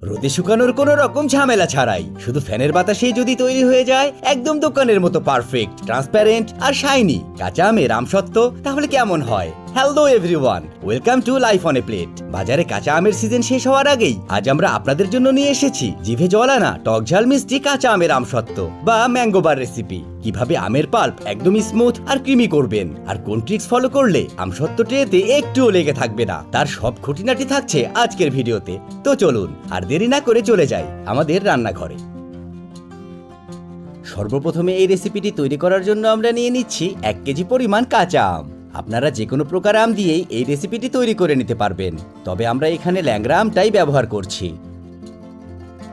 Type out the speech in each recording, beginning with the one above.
রোদে শুকানোর কোনো রকম ঝামেলা ছাড়াই শুধু ফ্যানের বাতাসেই যদি তৈরি হয়ে যায় একদম দোকানের মতো পারফেক্ট, ট্রান্সপারেন্ট আর শাইনি কাঁচা আমের আমসত্ত্ব, তাহলে কেমন হয়? Hello everyone, welcome to life on a plate. বাজারে কাঁচা আমের সিজন শেষ হওয়ার আগেই আজ আমরা আপনাদের জন্য নিয়ে এসেছি জিভে জল আনা টক ঝাল মিষ্টি কাঁচা আমের আমসত্ত্ব বা ম্যাঙ্গো বার রেসিপি। কিভাবে আমের পাল্প একদমই স্মুথ আর ক্রিমি করবেন, আর কোন ট্রিক্স ফলো করলে আমসত্ত্ব ট্রেতে একটুও লেগে থাকবে না, তার সব খুঁটিনাটি থাকছে আজকের ভিডিওতে। তো চলুন আর দেরি না করে চলে যাই আমাদের রান্নাঘরে। সর্বপ্রথমে এই রেসিপিটি তৈরি করার জন্য আমরা নিয়ে নিচ্ছি 1 কেজি পরিমাণ কাঁচা আম। আপনারা যে কোনো প্রকার আম দিয়েই এই রেসিপিটি তৈরি করে নিতে পারবেন, তবে আমরা এখানে ল্যাংড়া আমটাই ব্যবহার করছি।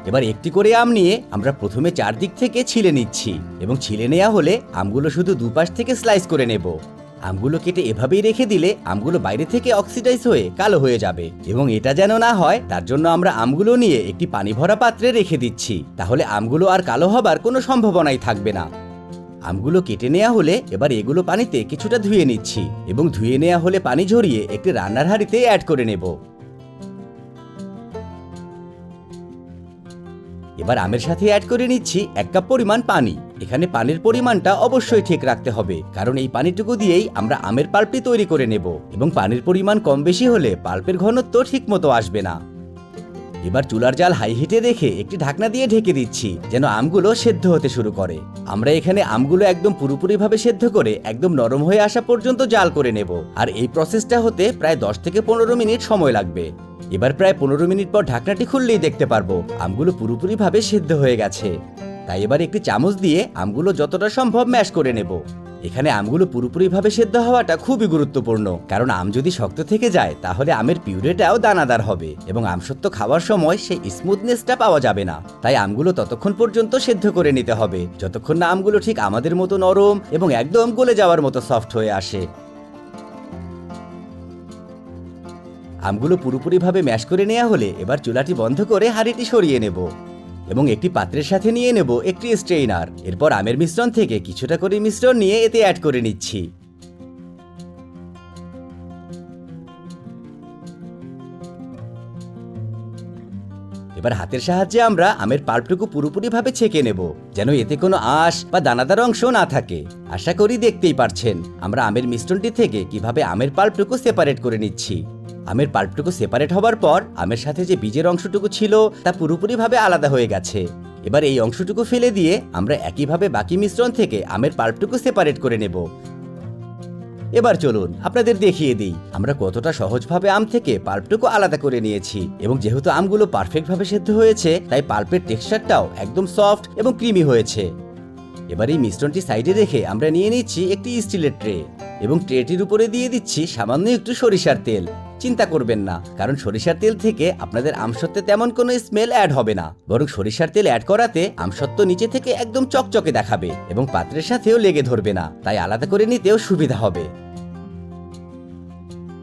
এবার একটি করে আম নিয়ে আমরা প্রথমে চারদিক থেকে ছিলে নিচ্ছি, এবং ছিলে নেওয়া হলে আমগুলো শুধু দুপাশ থেকে স্লাইস করে নেব। আমগুলো কেটে এভাবেই রেখে দিলে আমগুলো বাইরে থেকে অক্সিডাইজ হয়ে কালো হয়ে যাবে, এবং এটা যেন না হয় তার জন্য আমরা আমগুলো নিয়ে একটি পানি ভরা পাত্রে রেখে দিচ্ছি, তাহলে আমগুলো আর কালো হবার কোনো সম্ভাবনাই থাকবে না। আমগুলো কেটে নেওয়া হলে এবার এগুলো পানিতে কিছুটা ধুয়ে নিচ্ছি, এবং ধুয়ে নেওয়া হলে পানি ঝরিয়ে একটি রান্নার হাঁড়িতে অ্যাড করে নেব। এবার আমের সাথে অ্যাড করে নিচ্ছি 1 কাপ পরিমাণ পানি। এখানে পানির পরিমাণটা অবশ্যই ঠিক রাখতে হবে, কারণ এই পানিটুকু দিয়েই আমরা আমের পাল্পটি তৈরি করে নেব, এবং পানির পরিমাণ কম বেশি হলে পাল্পের ঘনত্ব ঠিক মতো আসবে না। এবার চুলার জাল হাই হিটে রেখে একটি ঢাকনা দিয়ে ঢেকে দিচ্ছি, যেন আমগুলো সেদ্ধ হতে শুরু করে। আমরা এখানে আমগুলো একদম পুরোপুরিভাবে সেদ্ধ করে একদম নরম হয়ে আসা পর্যন্ত জাল করে নেব, আর এই প্রসেসটা হতে প্রায় 10 থেকে 15 মিনিট সময় লাগবে। এবার প্রায় 15 মিনিট পর ঢাকনাটি খুললেই দেখতে পারবো আমগুলো পুরোপুরিভাবে সেদ্ধ হয়ে গেছে। তাই এবার একটি চামচ দিয়ে আমগুলো যতটা সম্ভব ম্যাশ করে নেব। এখানে আমগুলো পুরোপুরিভাবে সেদ্ধ হওয়াটা খুবই গুরুত্বপূর্ণ, কারণ আম যদি শক্ত থেকে যায় তাহলে আমের পিউরেটাও দানাদার হবে, এবং আমসত্ত্ব খাওয়ার সময় সেই স্মুথনেসটা পাওয়া যাবে না। তাই আমগুলো ততক্ষণ পর্যন্ত সেদ্ধ করে নিতে হবে যতক্ষণ না আমগুলো ঠিক আমাদের মতো নরম এবং একদম গলে যাওয়ার মতো সফট হয়ে আসে। আমগুলো পুরোপুরিভাবে ম্যাশ করে নেওয়া হলে এবার চুলাটি বন্ধ করে হাঁড়িটি সরিয়ে নেব, এবং একটি পাত্রের সাথে নিয়ে নেব একটি স্ট্রেইনার। এরপর আমের মিশ্রণ থেকে কিছুটা করে মিশ্রণ নিয়ে এতে অ্যাড করে নিচ্ছি। এবার হাতের সাহায্যে আমরা আমের পাল্পটুকু পুরোপুরিভাবে ছেঁকে নেব, যেন এতে কোনো আঁশ বা দানাদার অংশ না থাকে। আশা করি দেখতেই পারছেন আমরা আমের মিশ্রণটি থেকে কিভাবে আমের পাল্পটুকু সেপারেট করে নিচ্ছি। আমের পাল্পটুকু সেপারেট হবার পর আমের সাথে যে বীজের অংশটুকু ছিল তা পুরোপুরিভাবে আলাদা হয়ে গেছে। এবার এই অংশটুকু ফেলে দিয়ে আমরা একইভাবে বাকি মিশ্রণ থেকে আমের পাল্পটুকু সেপারেট করে নেব। এবার চলুন আপনাদের দেখিয়ে দিই আমরা কতটা সহজভাবে আম থেকে পাল্পটুকু আলাদা করে নিয়েছি, এবং যেহেতু আমগুলো পারফেক্টভাবে সেদ্ধ হয়েছে তাই পাল্পের টেক্সচারটাও একদম সফট এবং ক্রিমি হয়েছে। এবার এই মিশ্রণটি সাইডে রেখে আমরা নিয়ে নিচ্ছি একটি স্টিলের ট্রে, এবং ট্রেটির উপরে দিয়ে দিচ্ছি সামান্য একটু সরিষার তেল। চিন্তা করবেন না, কারণ সরিষার তেল থেকে আপনাদের আমসত্ত্বে তেমন কোনো স্মেল অ্যাড হবে না, বরং সরিষার তেল অ্যাড করাতে আমসত্ত্ব নিচে থেকে একদম চকচকে দেখাবে এবং পাত্রের সাথেও লেগে ধরবে না, তাই আলাদা করে নিতেও সুবিধা হবে।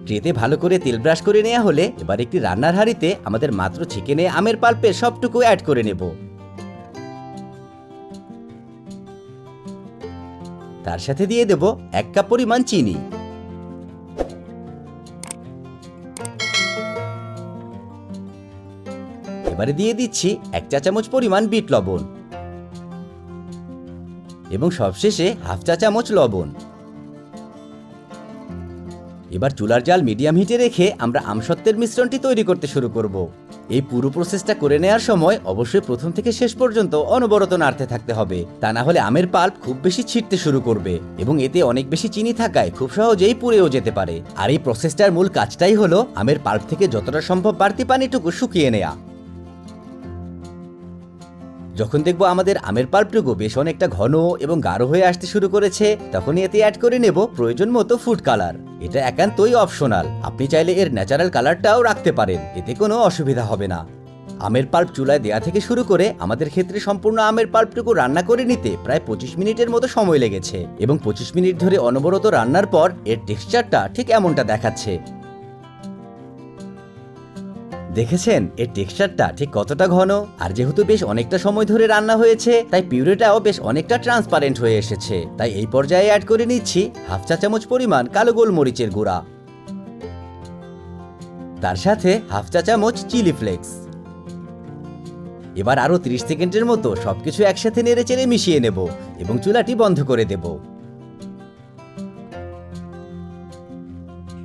ট্রেতে ভালো করে তেল ব্রাশ করে নেওয়া হলে এবার একটি রান্নার হাঁড়িতে আমাদের মাত্র চিকেনে আমের পাল্পের সবটুকু অ্যাড করে নেব। তার সাথে দিয়ে দেব 1 কাপ পরিমাণ চিনি। এবারে দিয়ে দিচ্ছি 1 চা চামচ পরিমাণ বিট লবণ, এবং সবশেষে হাফ চা চামচ লবণ। এবার চুলার জাল মিডিয়াম হিটে রেখে আমরা আমসত্ত্বের মিশ্রণটি তৈরি করতে শুরু করব। এই পুরো প্রসেসটা করে নেওয়ার সময় অবশ্যই প্রথম থেকে শেষ পর্যন্ত অনবরত নাড়তে থাকতে হবে, তা না হলে আমের পাল্প খুব বেশি ছিটতে শুরু করবে, এবং এতে অনেক বেশি চিনি থাকায় খুব সহজেই পুড়েও যেতে পারে। আর এই প্রসেসটার মূল কাজটাই হলো আমের পাল্প থেকে যতটা সম্ভব বাড়তি পানিটুকু শুকিয়ে নেওয়া। যখন দেখবো আমাদের আমের পাল্পটুকু বেশ অনেকটা ঘন এবং গাঢ় হয়ে আসতে শুরু করেছে, তখনই এতে অ্যাড করে নেব প্রয়োজন মতো ফুড কালার। এটা একান্তই অপশনাল, আপনি চাইলে এর ন্যাচারাল কালারটাও রাখতে পারেন, এতে কোনো অসুবিধা হবে না। আমের পাল্প চুলায় দেয়া থেকে শুরু করে আমাদের ক্ষেত্রে সম্পূর্ণ আমের পাল্পটুকু রান্না করে নিতে প্রায় 25 মিনিটের মতো সময় লেগেছে, এবং 25 মিনিট ধরে অনবরত রান্নার পর এর টেক্সচারটা ঠিক এমনটা দেখাচ্ছে। দেখেছেন এর টেক্সচারটা ঠিক কতটা ঘন, আর যেহেতু বেশ অনেকটা সময় ধরে রান্না হয়েছে তাই পিউরেটাও বেশ অনেকটা ট্রান্সপারেন্ট হয়ে এসেছে। তাই এই পর্যায়ে অ্যাড করে নিচ্ছি হাফ চা চামচ পরিমাণ কালো গোলমরিচের গুঁড়া, তার সাথে হাফ চা চামচ চিলি ফ্লেক্স, এবার আরো 30 সেকেন্ডের মতো সবকিছু একসাথে নেড়েচেড়ে মিশিয়ে নেব এবং চুলাটি বন্ধ করে দেব।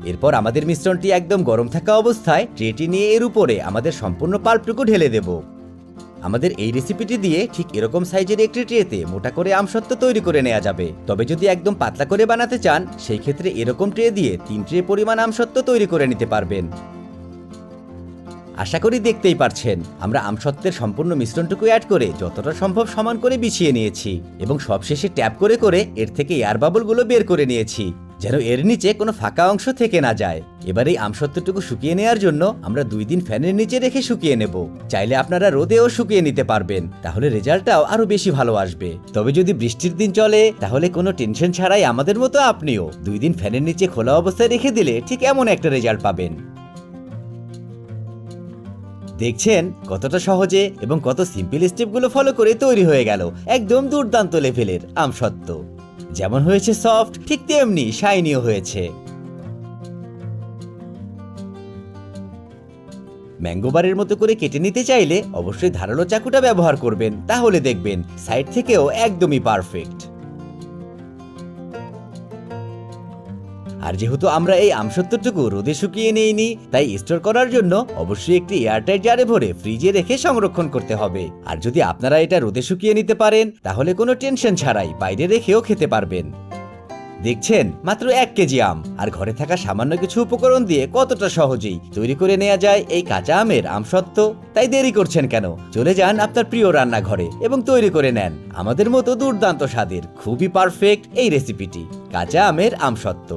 এরপর আমাদের মিশ্রণটি একদম গরম থাকা অবস্থায় ট্রেটি নিয়ে এর উপরে আমাদের সম্পূর্ণ পাল্পটুকু ঢেলে দেব। আমাদের এই রেসিপিটি দিয়ে ঠিক এরকম সাইজের একটি ট্রেতে মোটা করে আমসত্ত্ব তৈরি করে নেওয়া যাবে। তবে যদি একদম পাতলা করে বানাতে চান সেই ক্ষেত্রে এরকম ট্রে দিয়ে 3 ট্রে পরিমাণ আমসত্ত্ব তৈরি করে নিতে পারবেন। আশা করি দেখতেই পারছেন আমরা আমসত্ত্বের সম্পূর্ণ মিশ্রণটুকু অ্যাড করে যতটা সম্ভব সমান করে বিছিয়ে নিয়েছি এবং সবশেষে ট্যাপ করে করে এর থেকে এয়ার বাবলগুলো বের করে নিয়েছি যেন এর নিচে কোনো ফাঁকা অংশ থেকে না যায়। এবার এই আমসত্ত্বটুকু শুকিয়ে নেওয়ার জন্য আমরা 2 দিন ফ্যানের নিচে রেখে শুকিয়ে নেব। চাইলে আপনারা রোদেও শুকিয়ে নিতে পারবেন, তাহলে রেজাল্টটাও আরো বেশি ভালো আসবে। তবে যদি বৃষ্টির দিন চলে তাহলে কোনো টেনশন ছাড়াই আমাদের মতো আপনিও 2 দিন ফ্যানের নিচে খোলা অবস্থায় রেখে দিলে ঠিক এমন একটা রেজাল্ট পাবেন। দেখছেন কতটা সহজে এবং কত সিম্পল স্টেপগুলো ফলো করে তৈরি হয়ে গেল একদম দুর্দান্ত লেভেলের আমসত্ত্ব। যেমন হয়েছে সফট, ঠিক তেমনি শাইনিও হয়েছে। ম্যাঙ্গো বারের মতো করে কেটে নিতে চাইলে অবশ্যই ধারালো চাকুটা ব্যবহার করবেন, তাহলে দেখবেন সাইড থেকেও একদমই পারফেক্ট। আর যেহেতু আমরা এই আমসত্ত্বটুকু রোদে শুকিয়ে নেইনি, তাই স্টোর করার জন্য অবশ্যই একটি এয়ারটাইট জারে ভরে ফ্রিজে রেখে সংরক্ষণ করতে হবে। আর যদি আপনারা এটা রোদে শুকিয়ে নিতে পারেন তাহলে কোনো টেনশন ছাড়াই বাইরে রেখেও খেতে পারবেন। দেখছেন মাত্র 1 কেজি আম আর ঘরে থাকা সামান্য কিছু উপকরণ দিয়ে কতটা সহজেই তৈরি করে নেওয়া যায় এই কাঁচা আমের আমসত্ত্ব। তাই দেরি করছেন কেন, চলে যান আপনার প্রিয় রান্নাঘরে এবং তৈরি করে নেন আমাদের মতো দুর্দান্ত স্বাদের খুবই পারফেক্ট এই রেসিপিটি, কাঁচা আমের আমসত্ত্ব।